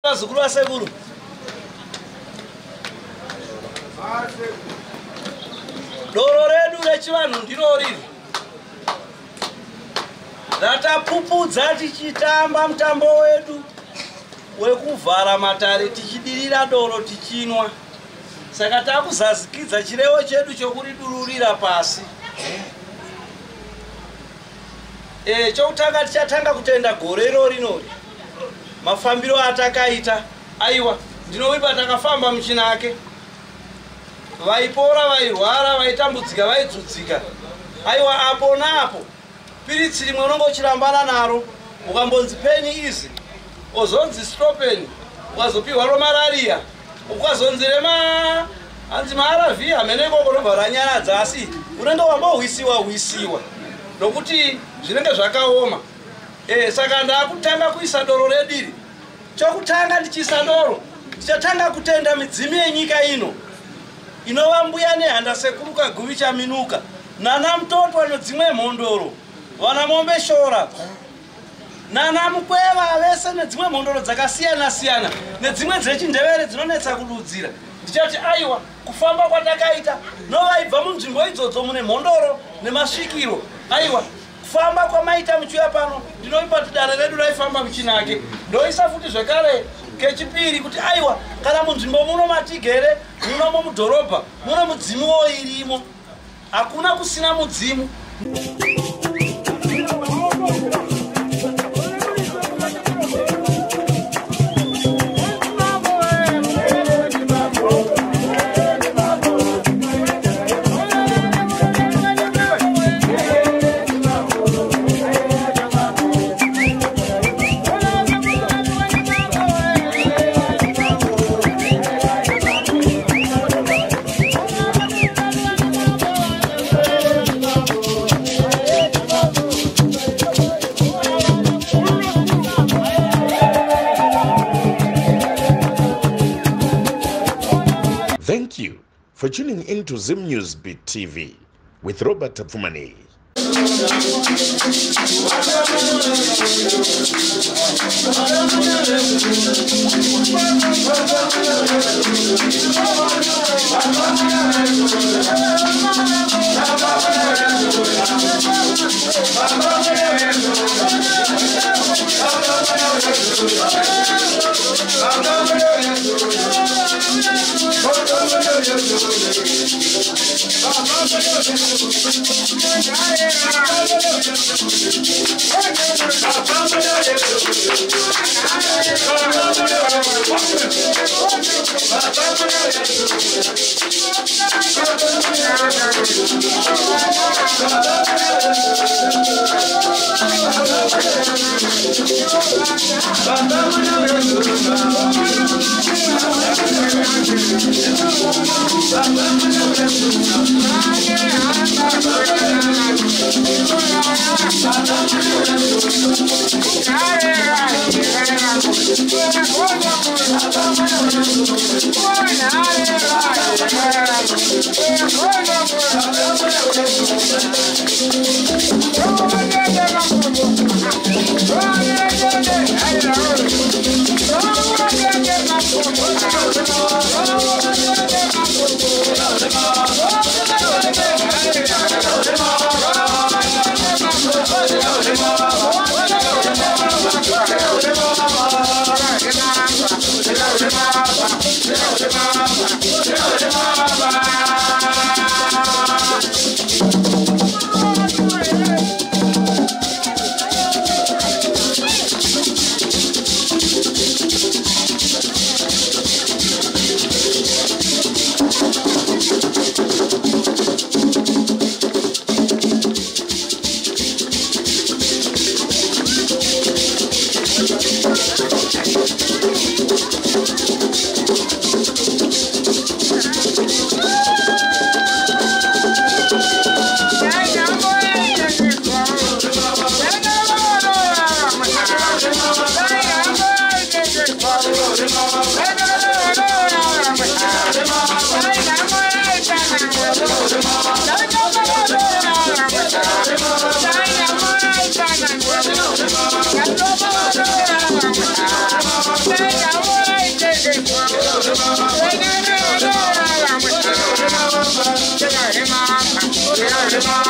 Zukuru aseguru. Doro redu rechivanhu ndiro riri. Ratapupudza tichitamba mutambo wedu wekuvhara matare tichidirira doro tichinwa. Saka takuzazikidza chirevo chedu chokuridururira pasi. Chokutanga tichatanga kutenda gore rinori. Mafambiro atakaita aiwa ndinowipa takafamba muchinake vaipora vairwara vaitambudzika vaidzudzika aiwa apo napo piritsi rimwe unongochirambana naro ukambonzi peni izi ozonzi stopeni ukazopihwa romararia ukazonzi hanzi maaravi hamene ikoko nobva ranyaradza asi unenge wambohwisiwa nokuti zvinenge zvakaoma. Saka ndakutanga kuisa doro rediri. Chokutanga ndichisa doro tichatanga kutenda midzimu yenyika ino inova mbuya nehanda sekuru Kagumi Chaminuka nana mutotwa nedzimwe mhondoro vana mombe shora nana mukweva vese nedzimwe mhondoro dzakasiyana siyana nedzimwe dzechindevere dzinonetsa kududzira. Ndichati aiwa kufamba kwatakaita novaibva munzvimbo idzodzo mune mhondoro nemasvikiro aiwa kufamba kwamaita muchiuya pano ndinoipa dare redu raifamba muchinake ndoisa futi zvekare kechipiri kuti aiwa kana munzvimbo muno matigere muno mudhorobha muno mudzimuwo irimo hakuna kusina mudzimu. Thank you for tuning in to Zim News Beat TV with Robert Tapfumani. Thank you. Yeah.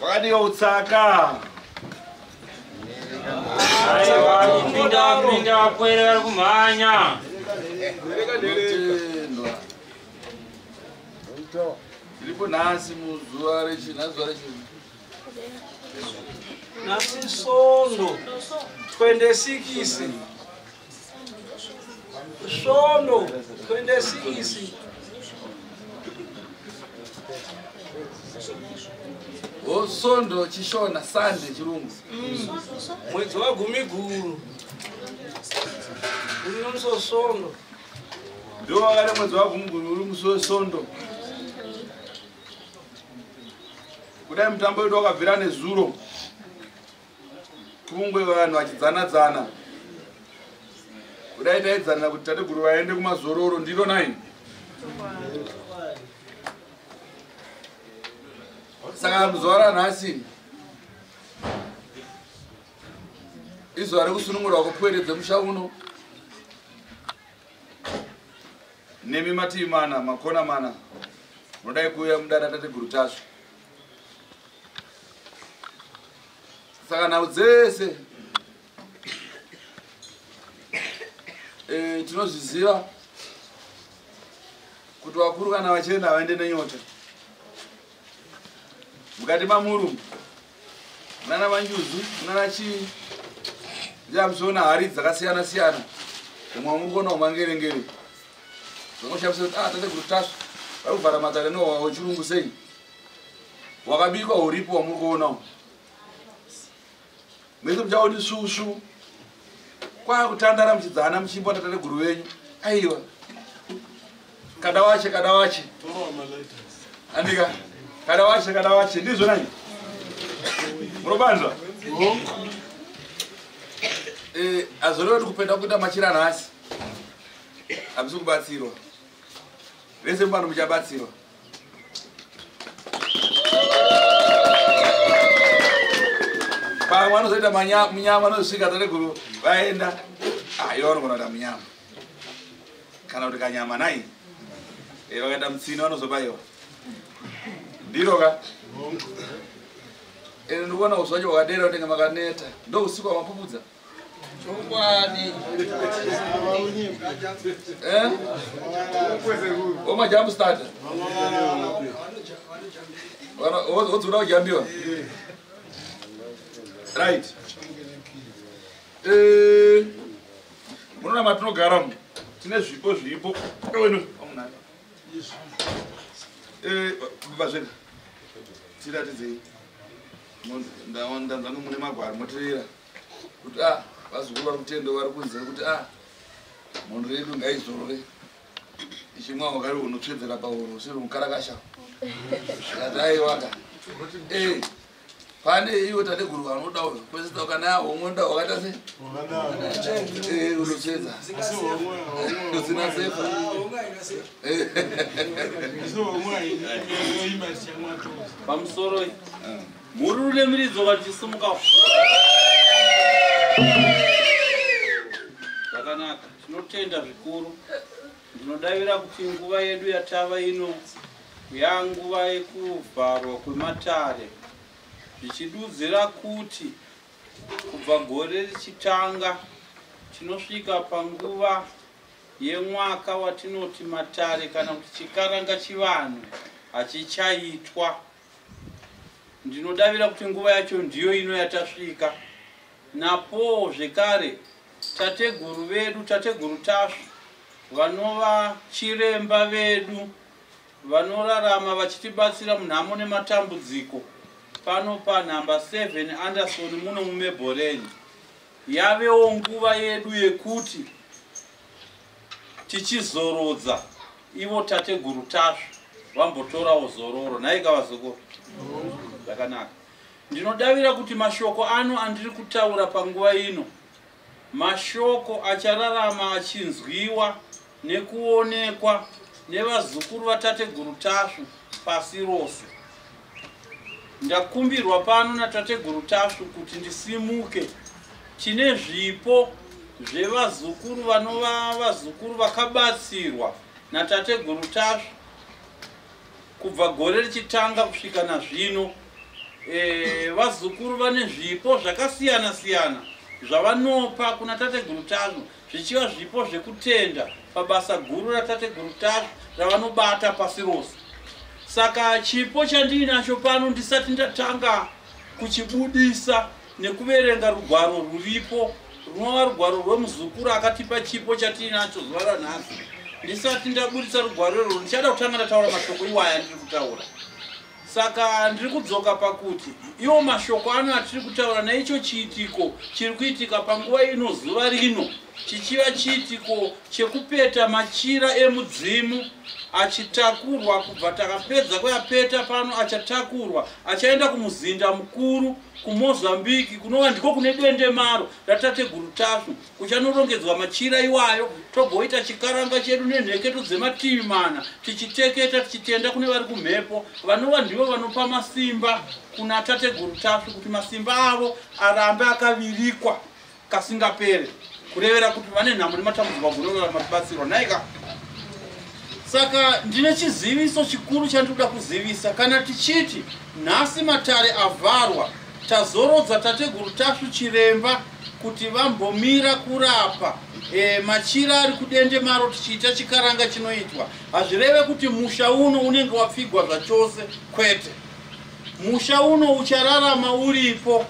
Radio Utsaka. Aiwa, pinda wakwere vari kumhanya. Iripo nhasi muzuva rechizuva Nasi Sondo 26. Sondo 26. Sondo chishona Sunday chirungu. Mwezi wa Gumiguru. Uri muso Sondo. Ndio wakati mwezi wa Gumiguru uri muso Sondo. Kudai mutambo wedu wakabvira nezuro. Kungwe vanhu vachidzana. Kudai taidzana kuti tateguru vaende kumazororo ndiro nai. Saka muzuva ranhasi izuva rekusunungurwa kwekupweredza musha uno nemi mativi mana makona mana munodai kuuya mudada tateguru tasvo. Saka nhau dzese tinozviziva kuti vakuru kana vachienda havaende nenyota. Mukati mamuru munana manjuzu munana chii ndiamusiona hari dzakasiyana siyana umwe murikuona umangerengere zvanoshamisa kuti tateguru tasvo vari kuvhara matare nohwa chirungu sei wakabikwa uripo wamuri kuonawo mese muchaoni svusvu kwakutandara muchidzana muchimbona tateguru venyu. Aiwa kada wache andika kada wache ndizvo nai munobanzwa. Azoreva kuti kupenda kuita machira nhasi hamisi kubatsirwa vese mubano muchabatsirwa. Pamwe anozoita munyama anozosvika tateguru vaenda iwo vanogona kuita munyama kana kuti kanyama nai vakaenda mutsina vanozobaiwa ndiroka ndikuona uswa wacho wakadera kutenga makaneta ndo usiku wamapupudza chokwadi omajambu starter wodzura kujambiwa right munoona matinogaramo tine zvipo zvipo vazvega tiratidzei ndanzano mune magwaro motirera kuti vazukuru vari kutendo vari kunzira kuti mhondo redu ngaizorore ichimwa wakari unotsvedzera pauro usiri mukarakasha zvikati aiwaka pane iwo tateguru vanoda kwesita kana homwe wakata se unotsvedza usina sefa pamusoro mururu nemiridzo vachisumuka zvakanaka tinotenda zvikuru ndinodavira kuti nguva yedu yatava ino yanguva yekuvharwa kwematare zvichidudzira kuti kubva gore richitanga tinosvika panguva yemwaka watinoti matare kana kuti chikaranga chivanhu hachichaitwa. Ndinodavira kuti nguva yacho ndiyo ino yatasvika. Napo zvekare tateguru vedu, tateguru tasvu vanova chiremba vedu vanorarama vachitibatsira munhamo nematambudziko pano panhamba 7 Anderson muno mumebhoreni. Yavewo nguva yedu yekuti tichizorodza ivo tateguru tasvu vambotorawo zororo. Naika vazukuru zvakanaka. Ndinodavira kuti mashoko ano andiri kutaura panguva ino mashoko achararama achinzwiwa nekuonekwa nevazukuru vatateguru tasvu pasi rose. Ndakumbirwa pano natateguru tasvu kuti ndisimuke. Tine zvipo zvevazukuru vanova vazukuru vakabatsirwa natateguru tasvu kubva gore richitanga kusvika nazvino. Vazukuru vane zvipo zvakasiyana siyana zvavanopa kuna tateguru tasvu, zvichiva zvipo zvekutenda pabasa guru ratateguru tasvu ravanobata pasi rose. Saka chipo chandinacho pano ndisati ndatanga kuchibudisa nekuverenga rugwaro ruripo runova rugwaro rwemuzukuru akatipa chipo chatinacho zuva ranhasi. Ndisati ndabudisa rugwaro irworwo ndichada kutanga ndataura mashoko iwaya ndiri kutaura. Saka ndiri kudzoka pakuti iwo mashoko ano atiri kutaura naicho chiitiko chiri kuitika panguva ino zuva rino chichiva chiitiko chekupeta machira emudzimu achitakurwa kubva takapedza kuyapeta pano achatakurwa achaenda kumuzinda mukuru kuMozambique kunova ndiko kune dendemaro ratateguru tasvu kuchanorongedzwa machira iwayo togoita chikaranga chedu nenheketo dzemativi mana tichiteketa tichitenda kune vari kumhepo vanova ndivo vanopa masimba kuna tateguru tasvu kuti masimba avo arambe akavirikwa kasingapere kurevera kuti vane nhamo nematambudziko agorora mabatsirwa. Naika saka ndine chiziviso chikuru chandinoda kuzivisa. Kana tichiti nhasi matare avharwa tazorodza tateguru tasvu chiremba kuti vambomira kurapa machira ari kudendemaro tichiita chikaranga chinoitwa, hazvireve kuti musha uno unenge wapfigwa zvachose, kwete. Musha uno uchararama uripo.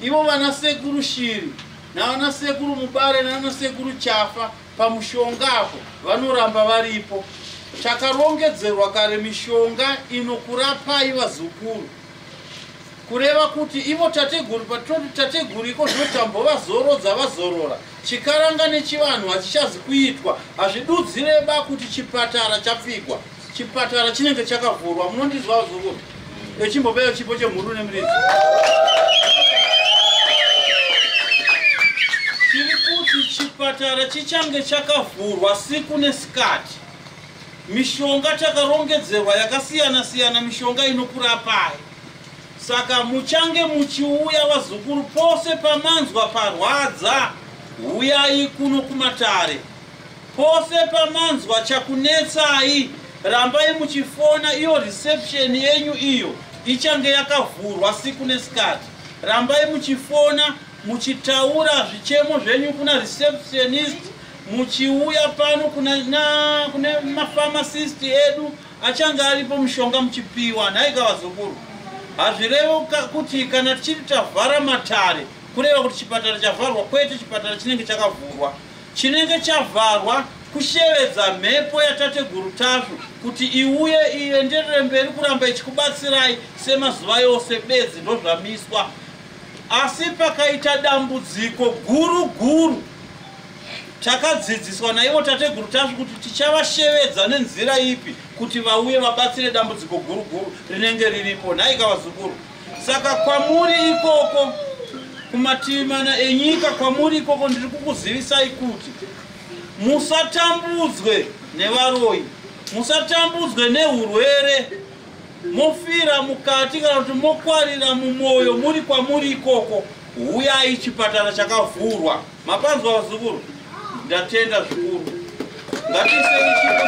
Ivo vana sekuru shiri navana sekuru mubare navana sekuru chafa pamushongapo vanoramba varipo. Takarongedzerwa kare mishonga inokurapai vazukuru, kureva kuti ivo tateguru patoti tateguru iko zvotambovazorora vazorora chikaranga nechivanhu hachichazi kuitwa. Hazvidudzireba kuti chipatara chapfigwa, chipatara chinenge chakavhurwa. Munondizwa vazukuru? Echimbopeyo chipo chemhuru nemuridzi chiri kuti chipatara chichange chakavhurwa siku nesikati. Mishonga takarongedzerwa yakasiyana siyana, mishonga inokurapai. Saka muchange muchiuya vazukuru, pose pamanzwa parwadza uyai kuno kumatare. Pose pamanzwa chakunetsai rambai muchifona. Iyo reception yenyu iyo ichange yakavhurwa siku nesikati. Rambai muchifona muchitaura zvichemo zvenyu kuna receptionist, muchiuya pano kune mapharmacist edu achanga aripo mushonga muchipiwa. Nhaika vazukuru, hazvirevo kuti kana tichiri tavhara matare kureva kuti chipatara chavharwa, kwete, chipatara chinenge chakavhurwa. Chinenge chavharwa kushevedza mhepo yatateguru Tasvu kuti iuye ienderere mberi kuramba ichikubatsirai semazuva yose. Bedzi ndozvamiswa. Asi pakaita dambudziko guru takadzidziswa naivo tateguru Tasvu kuti tichavashevedza nenzira ipi kuti vauye vabatsire dambudziko guru rinenge riripo. Nhaika vazukuru, saka kwamuri ikoko kumativi mana enyika, kwamuri ikoko ndiri kukuzivisai kuti musatambudzwe nevaroyi, musatambudzwe neurwere, mofira mukati kana kuti mokwarira mumwoyo muri kwamuri ikoko. Uyai, chipatara chakavhurwa. Mapanzwa vazukuru? Ndatenda zvikuru. Ngatisei chipo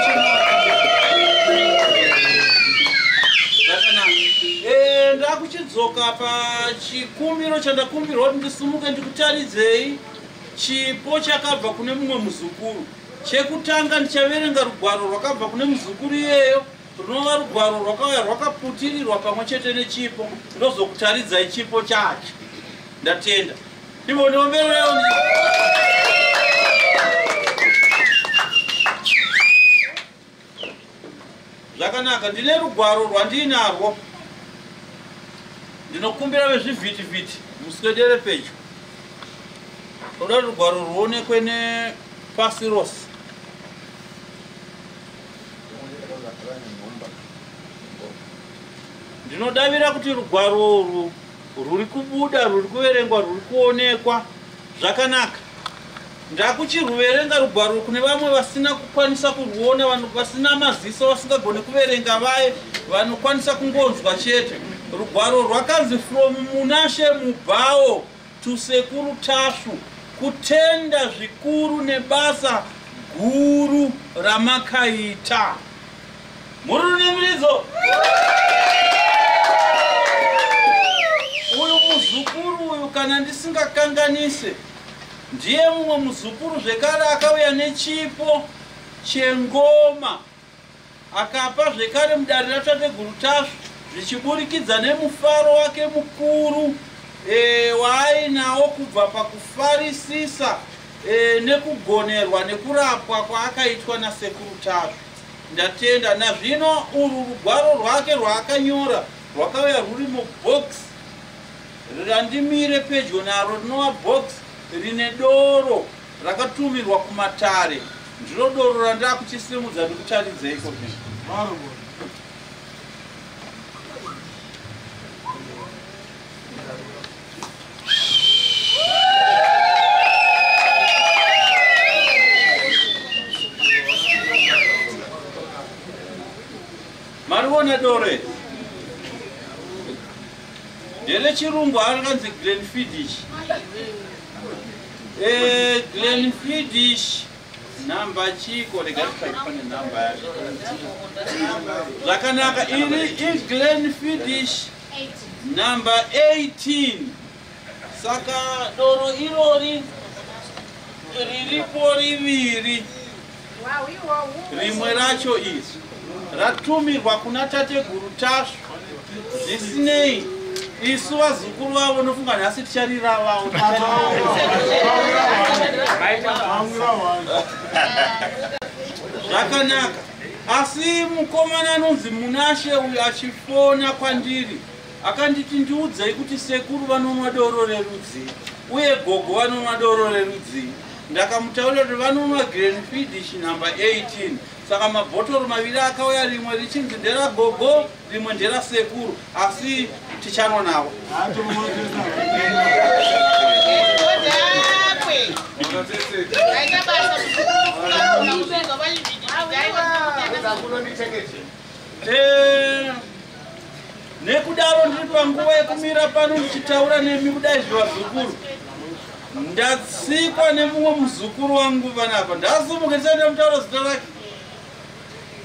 ndakuchidzoka pachikumbiro chandakumbirwa kuti ndisimuke ndikutaridzei chipo chakabva kune mumwe muzukuru. Chekutanga ndichaverenga rugwaro rwakabva kune muzukuru iyeyo, runova rugwaro rwakauya rwakaputirirwa pamwe chete nechipo. Ndozokutaridzai chipo chacho. Ndatenda. Ndimo ndiombererewo. Zvakanaka, ndine rugwaro rwandinarwo. Ndinokumbira vezvivhiti-vhiti muswedere pedyo. Toda rugwaro ruonekwe nepasi rose. Ndinodavira kuti rugwaro urwu ruri kubuda, ruri kuverengwa, ruri kuonekwa zvakanaka. Ndakuchiruverenga rugwaro kune vamwe vasina kukwanisa kuruona, vanhu vasina maziso, vasingagoni kuverenga vaye, vanokwanisa kungonzwa chete. Rugwaro rwakanzi from Munashe Mubhao to Sekuru Tasvu, kutenda zvikuru nebasa guru ramakaita. Murunimiridzo. Uyu muzukuru uyu kana ndisingakanganise ndiye mumwe muzukuru zvekare akauya nechipo chengoma, akapa zvekare mudare raTateguru Tasvu zvichiburikidza nemufaro wake mukuru waainawo kubva pakufarisisa nekugonerwa nekurapwa kwaakaitwa nasekuru Tasvu. Ndatenda. Nazvino urwu rugwaro rwake rwaakanyora rwakauya rwuri mubhokisi randimire pedyo naro, rinova bhokisi rine doro rakatumirwa kumatare. Ndiro doro randakuchisimudza ndikutaridzei kuti mariona dore nderechirungu arikanzi Glenfiddich. Glenfiddich namba chiko regatipane namba yacho zvakanaka. Iri Glenfiddich namba 18. Saka doro irori riripo riviri. Rimwe racho izvi ratumirwa kuna Tateguru Tasvu zvisinei isu vazukuru vavo nofunga nhasi tichariravawo. Zvakanaka. Asi mukomana anonzi Munashe uyu achifona kwandiri akanditi ndiudzei kuti sekuru vanonwa doro rerudzi uye gogo vanonwa doro rerudzi. Ndakamutaurira kuti vanonwa Glenfiddich namba 18. Saka mabhotoro maviri akauya, rimwe richinzi nderagogo, rimwe nderasekuru, asi tichanwa nawo. Nekudaro ndiri panguva yekumira pano ndichitaura nemi kudai zvivazukuru. Ndatsikwa nemumwe muzukuru wangu panapa. Ndasumuka ndisaenda mutauro zita rake.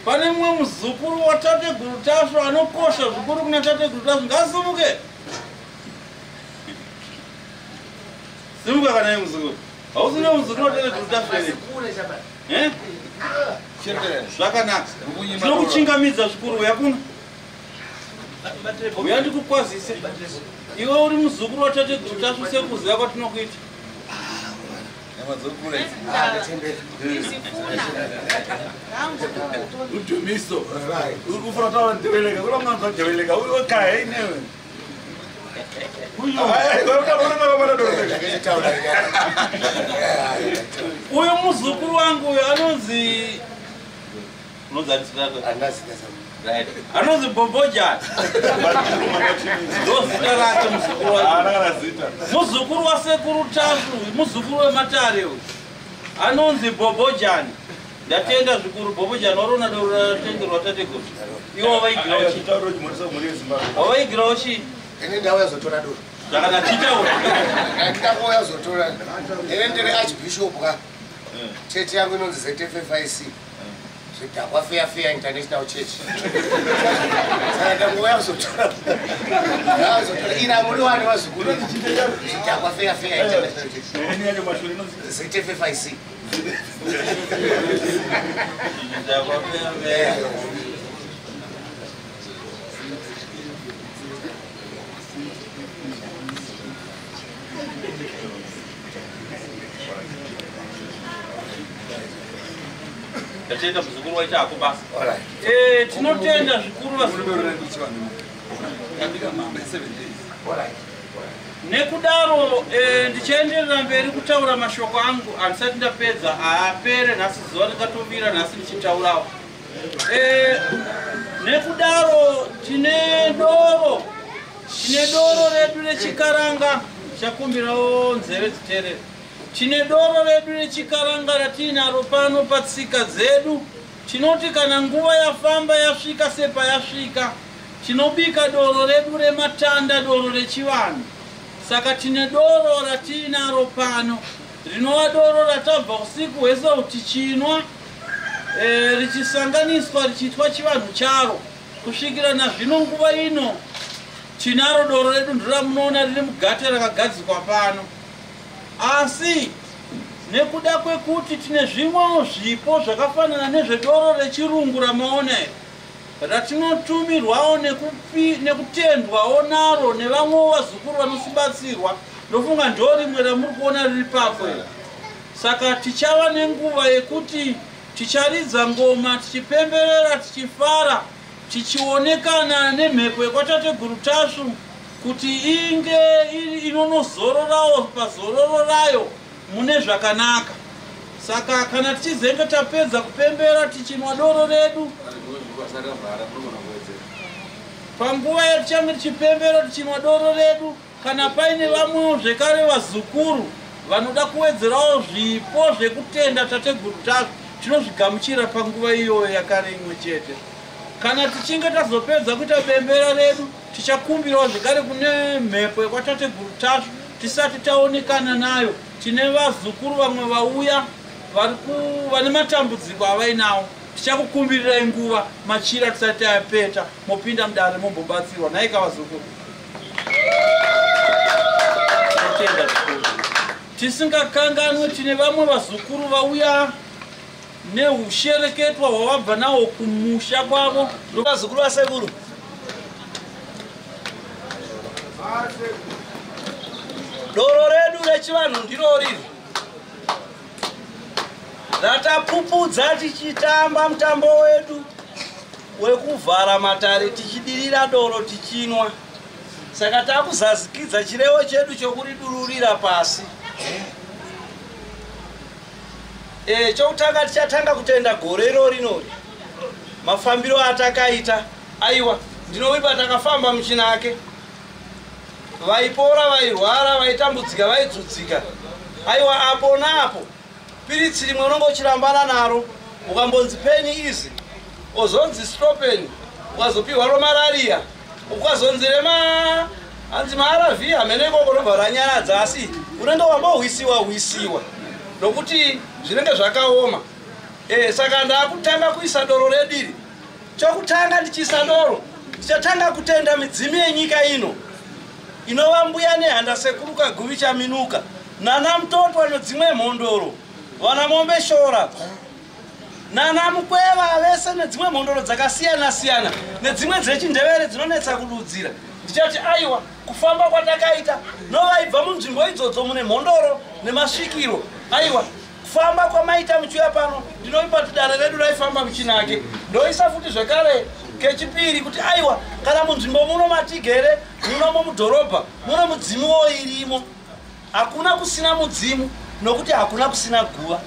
pane mumwe muzukuru watateguru Tasvo anokosha zvikuru kuna tateguru Tasvo, ngasimuke. Simuka kana muzukuru. Hausina muzukuru watateguru Tasvo ere? Zvakanaka. Tinokuchingamidza zvikuru yakuna. Uya ndikukwazise. Iwe uri muzukuru watateguru Tasvo sekuziva kwatinokuita. Utumiso. Ukufuna tawa ndeveleka. Kula mwanzo ndeveleka. Uyo kae inewe. Uyo muzukuru wangu uyo anonzi anonzi Bobojan. Ndozita rake muzukuru wangu. Muzukuru wasekuru Tasvo, muzukuru wematare uyu anonzi Bobojan. Ndatenda zvikuru Bobojan warona doro ratengerwa tateguru. Iwo waigirawo chi? Ene ndawo yazotora doro. Zvakana chitaura. Ndawo yazotora. Ene ndiri archbishop ka. Church yangu inonzi ZFFIC. Zvidakwa Fair International Church. Saka ndawo yazotora. Yazotora ina muri wani wazukuru. Zvidakwa Fair International Church. Ene yacho mashuri inonzi ZFFIC. Zvidakwa Fair. Tatenda muzukuru waitako basa. Tinotenda zvikuru vazukuru. Nekudaro ndichaenderera mberi kutaura mashoko angu andisati ndapedza apere nhasi zuva rikatovira nhasi ndichitaurawo. Nekudaro tine doro redu rechikaranga chakumbirawo nzeve dziterere. Tine doro redu rechikaranga ratinaro pano patsika dzedu. Tinoti kana nguva yafamba yasvika sepa yasvika, tinobika doro redu rematanda, doro rechivanhu. Saka tine doro ratinaro pano rinova doro ratabva usiku hwese tichinwa, richisanganiswa richiitwa chivanhu charo kusvikira nazvino nguva ino. Tinaro doro redu ndiramunoona riri mugate rakagadzikwa pano. Asi nekuda kwekuti tine zvimwewo zvipo zvakafanana nezvedoro rechirungu ramaona ratinotumirwawo nekutendwawo naro nevamwewo vazukuru vanosibatsirwa, ndofunga ndo rimwe ramuri kuona riri papo. Saka tichava nenguva yekuti ticharidza ngoma, tichipemberera, tichifara, tichionekana nemhepo yekwatateguru Tasvo kuti inge inonozororawo pazororo rayo mune zvakanaka. Saka kana tichizenge tapedza kupembera tichinwa doro redu, panguva yatichange tichipembera tichinwa doro redu, kana paine vamwewo zvekare vazukuru vanoda kuwedzerawo zvipo zvekutenda tateguru Tasvo, tinozvigamuchira panguva iyoyo yakare imwe chete. Kana tichinge tazopedza kuita bembera redu, tichakumbirawo zvekare kune mhepo yekwatateguru Tasvo tisati taonekana nayo. Tine vazukuru vamwe vauya vane matambudziko avainawo. Tichakukumbirirai nguva machira tisati yapeta, mopinda mudare mombobatsirwa. Naika vazukuru. Tisingakanganwe tine vamwe vazukuru vauya neushereketwa hwavabva nawo kumusha kwavo. Vazukuru vasekuru, doro redu rechivanhu ndiro riri ratapupudza tichitamba mutambo wedu wekuvhara matare, tichidirira doro tichinwa. Saka takuzazikidza chirevo chedu chokuridururira pasi. Chokutanga tichatanga kutenda gore rinori mafambiro atakaita. Aiwa, ndinowipa takafamba muchinake, vaipora, vairwara, vaitambudzika, vaidzudzika. Aiwa, apo napo piritsi rimwe unongochirambana naro, ukambonzi peni izi, ozonzi stropeni, ukazopiwa romararia, ukazonzire hanzi maRV amene ikoko ndobva ranyaradza, asi unenge wambohwisiwa nokuti zvinenge zvakaoma. Saka ndakutanga kuisa doro rediri. Chokutanga ndichisa doro. Ndichatanga kutenda midzimu yenyika ino. Inova mbuya nehanda sekuru Kagumi Chaminuka. Nana mtoto anodzimwe mhondoro. Vana mombe shora. Nana mukweva vese nedzimwe mhondoro dzakasiyana siyana. Nedzimwe dzechindevere dzinonetsa kududzira. Ndichati aiwa kufamba kwatakaita novaibva munzvimbo idzodzo mune mhondoro nemasvikiro. Aiwa kufamba kwamaita muchiuya pano ndinoipa kuti dare redu raifamba muchinake. Ndoisa futi zvekare kechipiri kuti aiwa kana munzvimbo muno matigere muno mudhorobha muno mudzimuwo irimo. Hakuna kusina mudzimu nokuti hakuna kusina guva.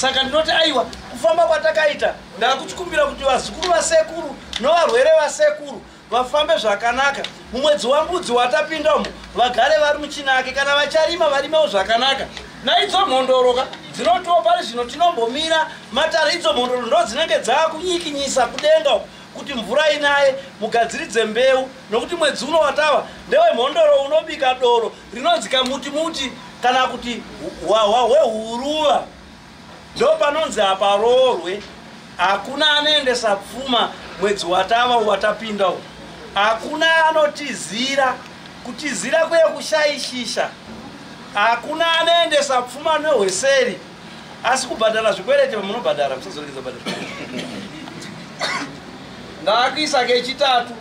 Saka ndinoti aiwa kufamba kwatakaita ndakuchikumbira kuti vazukuru vasekuru novarwere vasekuru vafambe zvakanaka. Mumwedzi wambudzi watapinda umo vagare vari muchinake, kana vacharima varimewo zvakanaka. Naidzo mhondoroka dzinotiwo pari zvino tinombomira matare idzo mhondoro ndo dzinenge dzakunyikinyisa kudenga kuti mvura inaye mugadziridze mbeu, nokuti mwedzi uno watava ndewe mhondoro unobika doro rinonzika muti kana kuti wehuruva. Ndo panonzi aparorwe. Hakuna anoendesa pfuma mwedzi watava watapinda umo. Hakuna anotizira kutizira kuye kushaishisha. Hakuna anoendesa pfuma nehweseri asi kubhadhara zvikwereti munobhadhara musazoregeza bhadhara. Ndakuisa kechitatu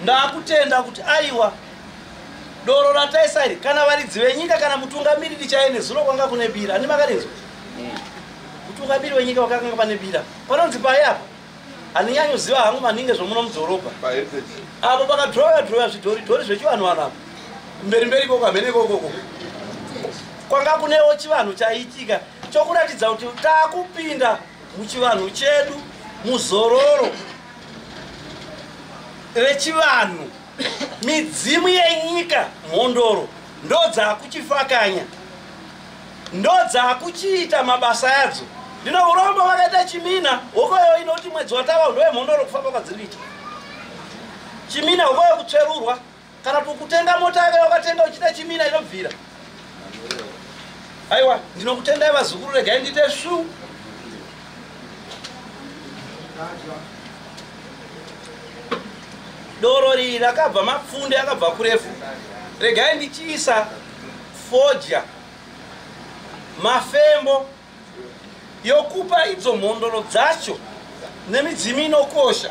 ndakutenda kuti aiwa doro rataisa iri kana varidzi venyika kana mutungamiriri chaene zulo kwanga kune bira. Ani makarinzwa mutungamiriri wenyika wakanga pane bira panonzi payapa. Haninyanyoziva hangu maningi zvomuno mudhorobha apo pakadhoroya zvidhori zvechivanhu apo mberi koko hamene kokoko kwanga kunewo chivanhu chaitika chokuratidza kuti takupinda muchivanhu chedu muzororo rechivanhu. Midzimu yenyika mhondoro ndo dzakuchifakanya, ndo dzakuchiita mabasa adzo. Ndino urombo vakaita Chimina hokoyo inoti mwedzi watava ndowe mhondoro kufamba kwadziriita. Chimina hokoyo kutsverurwa kana kutenga mota yake wakatenga uchita Chimina inobvira. Aiwa ndinokutendai vazukuru regai ndite shu. Doro riri rakabva mapfunde akabva kurefu. Regai ndichiisa foja mafembo yokupa idzo mhondoro dzacho nemidzimu inokosha.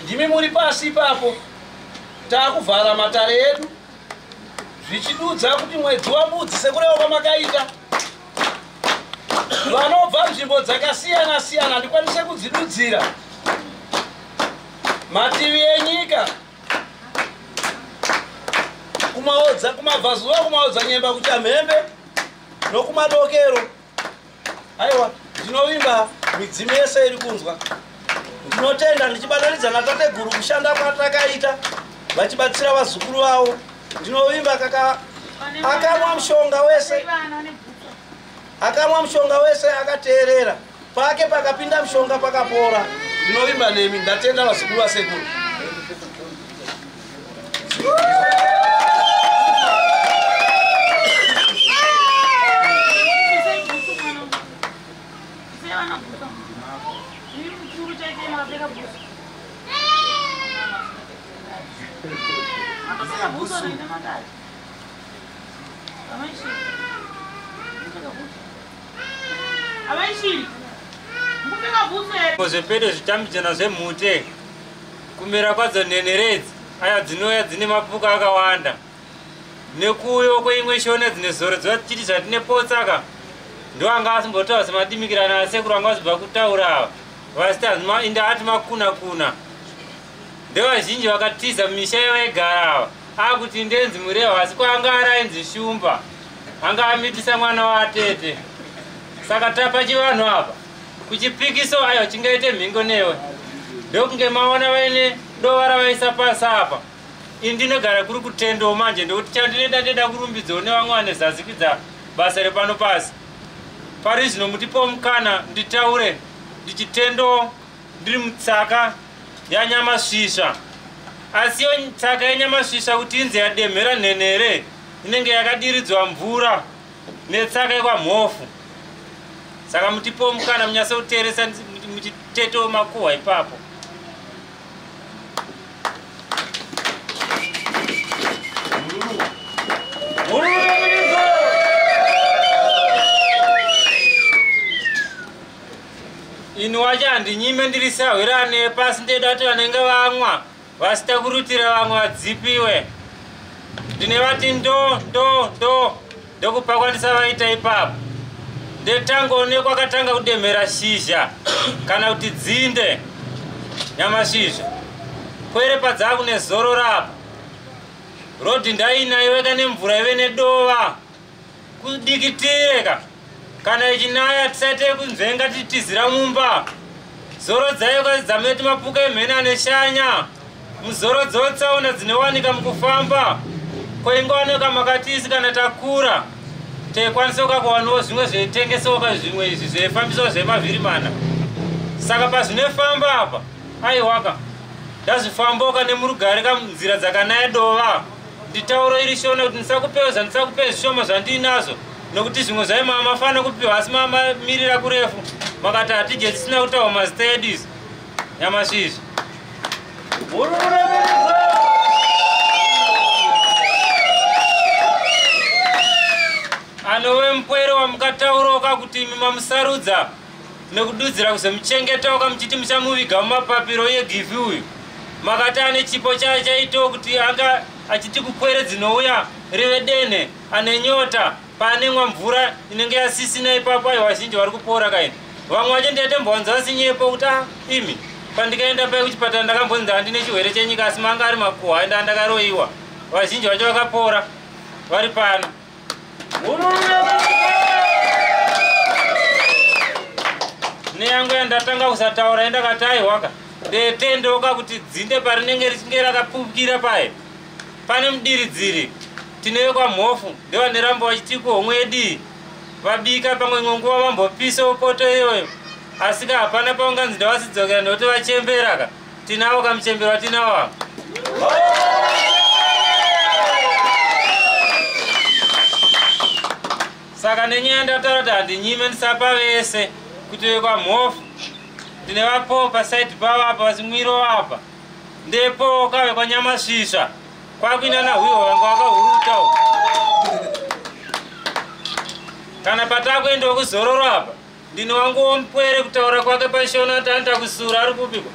Ndimi muri pasi ipapo takuvhara matare edu zvichidudza kuti mwedzi wambudzi sekurewo kwamakaita. Vanobva nzvimbo dzakasiyana siyana ndikwanise kudzidudzira mativi enyika kumabvazuva kumaodza nyemba kuchamhembe nokumadokero. Aiwa ndinovimba midzimu yese iri kunzwa. Ndinotenda ndichibatanidza natateguru kushanda kwatakaita vachibatsira vazukuru vavo. Ndinovimba kaka akamwa mushonga wese akateerera pake pakapinda mushonga pakapora. Ndinovimba nemi ndatenda vazukuru vasekuru. Muzvimbedo zvitambidzana zvemhute kumera kwadzo nheneredzi aya dzinouya dzine mapuka akawanda nekuuyo kweimwe shona dzine zoro dzoti zvatine potsaka ndo anga asimbotaura semadimikirana asekuru anga azibva kutaura ava vasita inda ati makuna ndevazhinji vakatiza mumisha yavaigara ava akuti ndenzi mureva asi kwanga arainzi shumba anga amitisa mwana waatete. Saka tapa chivanhu apa kuchipikiso ayo chingaite mhingo newe ndokunge maona vaine dovara vaisa pasi apa. Ini ndinogara kuri kutendo manje ndokuti chandinoita ndeda kurumbidzawo nevamwe vane zazikidza basa repano pasi. Pari zvino mutipo mukana nditaure ndichitendo ndiri mutsaka yanyamasvisva. Asi yo tsaka yanyamasvisva kuti inze yademhera nhenhere inenge yakadiridzwa mvura netsaka yekwamhofu. saka mutipo mukana munyasa kuteeresa muchiteto makuhwa ipapo. Inu wacha handinyime ndiri sahwirane pasi ndeda kuti vanenge vamwa vasita kurutira vamwe vadzipiwe. Ndine vati ndokupa kwandisavaita ipapo. Ndetangoonekwa akatanga kudemhera shizha kana kuti dzinde nyamashizha. Kwere padzava kune zoro rapo. Rodhi ndainaiweka nemvura ive nedova. Kudikitireka. Kana ichinaya tisati kunzvenga titizira mumba. Zoro dzayo dzameti mapuka emheni aneshanya. Muzoro dzotsaona dzinowanika mukufamba. Koingooneka makatisi kana takura. Tekwanisa kuwanawo zvimwe zveitengesoka zvimwe izvi zveifambiswa zvemavhiri mana. Saka pazvinofamba apa, aiwaka. Ndazvifamboka nemurugare kanzira dzakanaya dova. Nditauro iri shona kuti ndisakupeuza zvishoma zvandinazo. Nokuti zvimwe zvaima mafana kupiwa asi mamamirira kurefu. Makati hatije tisina kutaura mazitedis. Nyamashizha. Anove mpwere wamukatauroka kuti imi mamusarudza nekududzira kuzomuchengeta muchiti muchamuviga mumapapiro egivi uyu. Makati ane chipo chaito kuti anga achiti kupwere dzinouya rive denhe ane nyota paanemwa mvura inenge yasisina ipapo ai vazhinji vari kupora kaini. Vamwe vacho ndetembonza vasinyepo kuti imi pandikaenda pai kuchipatara ndakambonzi handine chirwere chenyika asi manga ari makuhwa enda ndakaroiwa. Vazhinji vacho vakapora vari pano. Neyangu yandatanga kusataura ndakati aiwaka ndetendoka kuti dzinde parinenge richinge rakapupukira paye pane mudiridziri tinewekwa mhofu ndevaneramba vachitiko homwedi vabika pamwe nguva vambopisa poto iyoyo asi hapana paunganzi ndavasidzokera ndokuti vachemberaka tinavo kamuchembero tinavo. Saka nenyaya ndataura kuti handinyime ndisapa vese kuti wekwa mhofu ndine vapo pasaidi pavo apa vachimwiro apa ndepo kavekwa Nyamasvisva kwakuina nahwiho vanga vakahuruta kana patakuendawo kuzororo apa ndine wangu mpwere kutaura kwake pashona kuti anoita kusura ari kupikwa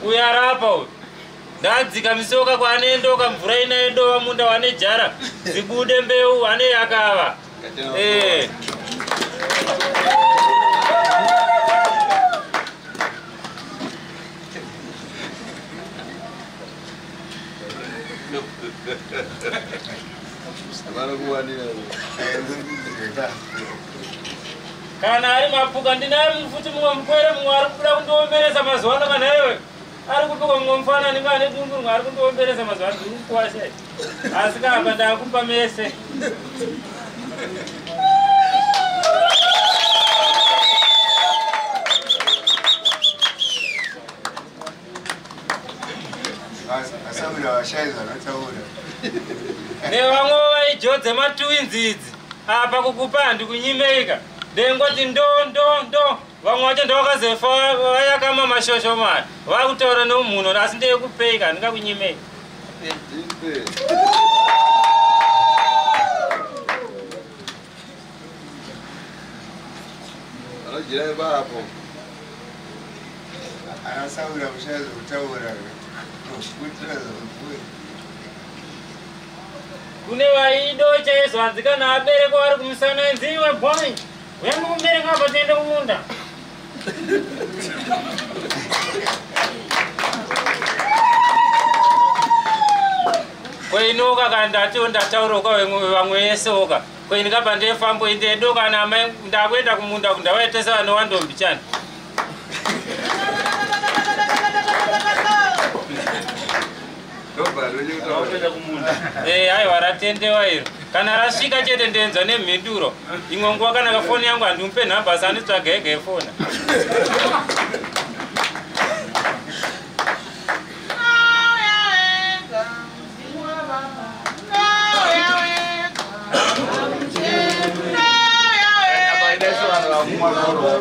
uyo ari apa uyu ndadzika misoka kwaanoendoka mvura inaedova munda wane jara zibude mbeu wane yakava. Kana ari mapuka ndinaye futi mumwe mupwere mumwe ari kubuda kundiomberesa mazuva ano kana iwe ari kupikwa mumwe mufanani ngane dungu mumwe ari kundiomberesa mazuva ano ndiri kukuwasha asi kahapa ndakupa mese. Nevamwe vaijodze matwinzi idzi apa kukupa handikunyimeka ndengoti ndo vamwe vacho ndovakazefa vayakama mashosho mari vakutaura nemunhu asi ndeyekupeka handingakunyimeka. Kune vaidocha ezvanzikana abereko vari kumusana nziwe bwai uyange kumbereka apa tiende kumunda. Kweinoka kana ndatiwo ndatauroka vamwe vese oka kwendikabva ndefambo indedoka namai ndakuenda kumunda kundavaitesa vane wandombi chani. Aiwa ratendewa iro kana rasvika chete ndenzwa nemhinduro imwe nguva kana kafoni yangu handimupe nhamba asi anditsvaga ega efona. Vamos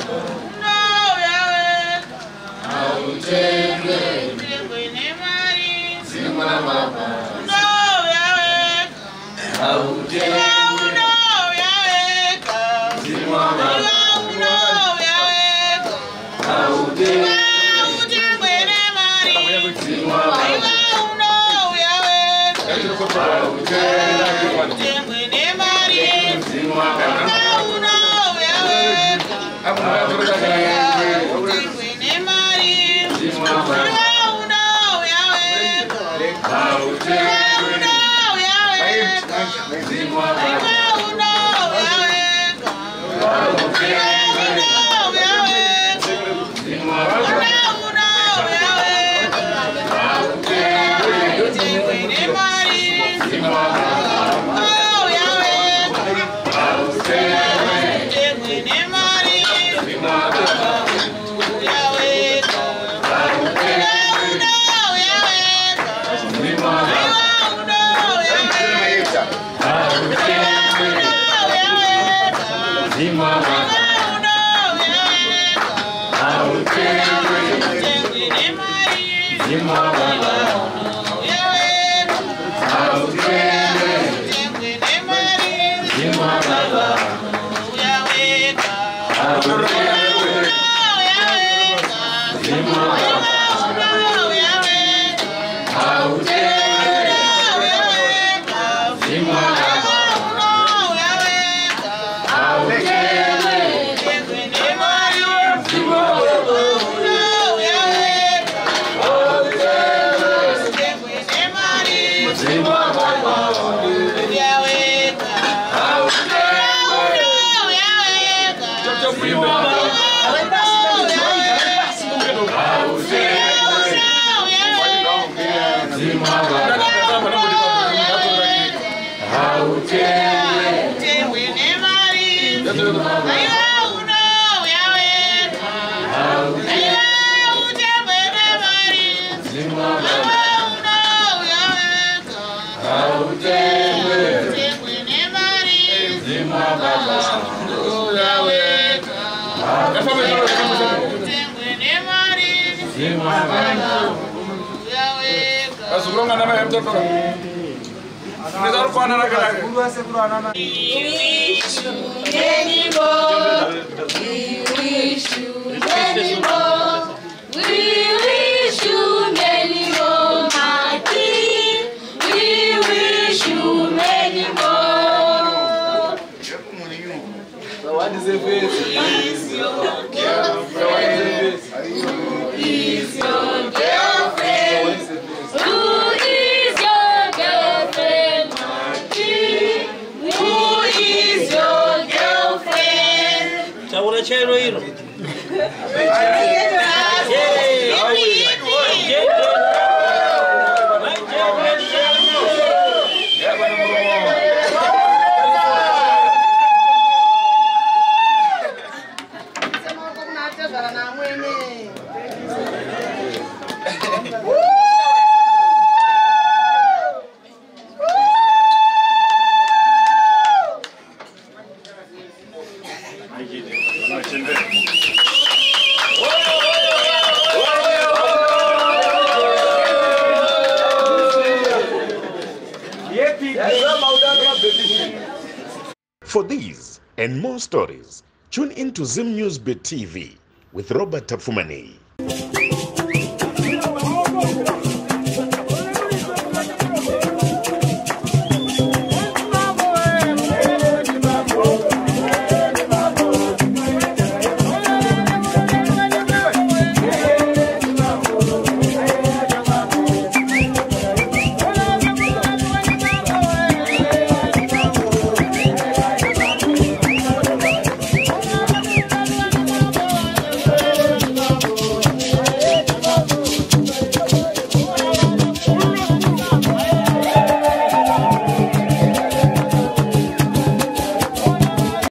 For these and more stories, tune in to Zim News Beat TV with Robert Tafumani.